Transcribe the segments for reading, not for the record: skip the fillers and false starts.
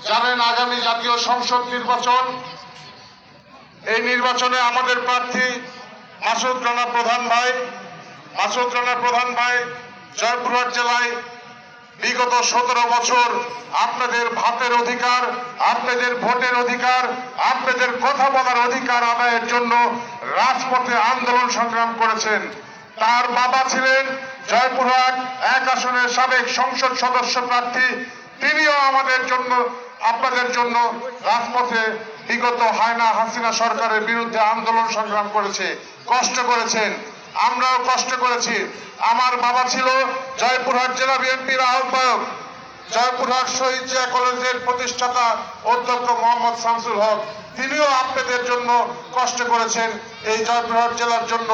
জানেন আগামী জাতীয় সংসদ নির্বাচন, এই নির্বাচনে আমাদের প্রার্থী মাসুদ রানা প্রধান ভাই জয়পুরহাট জেলায় বিগত 17 বছর আপনাদের ভাতের অধিকার, আপনাদের ভোটের অধিকার, আপনাদের কথা বলার অধিকার আদায়ের জন্য রাজপথে আন্দোলন সংগ্রাম করেছেন। তার বাবা ছিলেন জয়পুরহাট 1 আসনের সাবেক সংসদ সদস্য প্রার্থী, তিনিও আপনাদের জন্য রাজপথে বিগত হাসিনা সরকারের বিরুদ্ধে আন্দোলন সংগ্রাম করেছে, কষ্ট করেছেন। আমরাও কষ্ট করেছি। আমার বাবা ছিল জয়পুরহাট জেলা বিএনপির আহ্বায়ক, জয়পুরহাট শহীদ জিয়া কলেজের প্রতিষ্ঠাতা অধ্যক্ষ মোহাম্মদ শামসুল হক, তিনিও আপনাদের জন্য কষ্ট করেছেন। এই জয়পুরহাট জেলার জন্য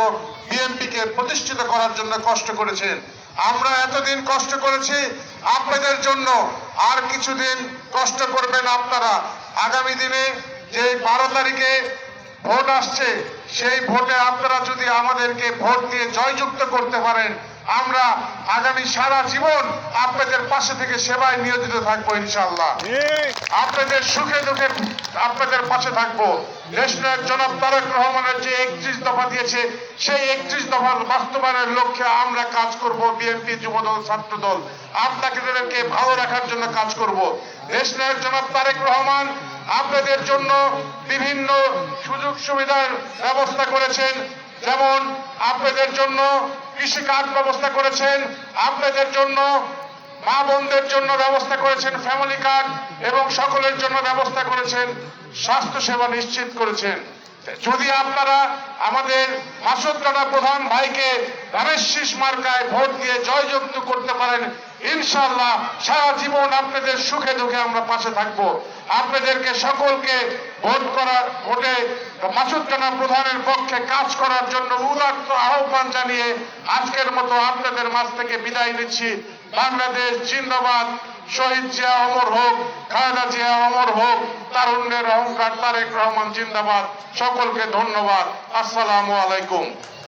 বিএনপিকে প্রতিষ্ঠিত করার জন্য কষ্ট করেছেন। আমরা এতদিন কষ্ট করেছি আপনাদের জন্য, আর কিছুদিন কষ্ট করবেন আপনারা। আগামী দিনে যে 12 তারিখে ভোট আসছে, সেই ভোটে আপনারা যদি আমাদেরকে ভোট দিয়ে জয়যুক্ত করতে পারেন, আমরা আগামী সারা জীবন আপনাদের পাশে থেকে সেবায় নিয়োজিত থাকবো ইনশাআল্লাহ। আপনাদের সুখে দুঃখে আপনাদের পাশে থাকবো। দেশনায়ক জনাব তারেক রহমানের যে 31 দফা দিয়েছে, সেই 31 দফার বাস্তবায়নের লক্ষ্যে আমরা কাজ করব। বিএনপি, যুবদল, ছাত্রদল আপনাদেরকে ভালো রাখার জন্য কাজ করব। দেশনায়ক জনাব তারেক রহমান আপনাদের জন্য বিভিন্ন সুযোগ সুবিধার ব্যবস্থা করেছেন, যেমন আপনাদের জন্য কৃষি কার্ড ব্যবস্থা করেছেন, আপনাদের জন্য মা বোনদের জন্য ব্যবস্থা করেছেন ফ্যামিলি কার্ড, এবং সকলের জন্য ব্যবস্থা করেছেন স্বাস্থ্য সেবা নিশ্চিত করেছেন। যদি আপনারা আমাদের মাসুদ রানা প্রধান ভাইকে ধানের শীষ মার্কায় ভোট দিয়ে জয়যুক্ত করতে পারেন, ইনশাআল্লাহ সারা জীবন আপনাদের সুখে দুঃখে আমরা পাশে থাকবো। আপনাদেরকে সকলকে ভোটে মাসুদ রানা প্রধানের পক্ষে কাজ করার জন্য উদাত্ত আহ্বান জানিয়ে আজকের মতো আপনাদের মাঝ থেকে বিদায় নিচ্ছি। বাংলাদেশ জিন্দাবাদ, শহীদ জিয়া অমর হোক, খালেদা জিয়া অমর হোক, তারুণ্যের অহংকার তারেক রহমান জিন্দাবাদ। সকলকে ধন্যবাদ। আসসালামু আলাইকুম।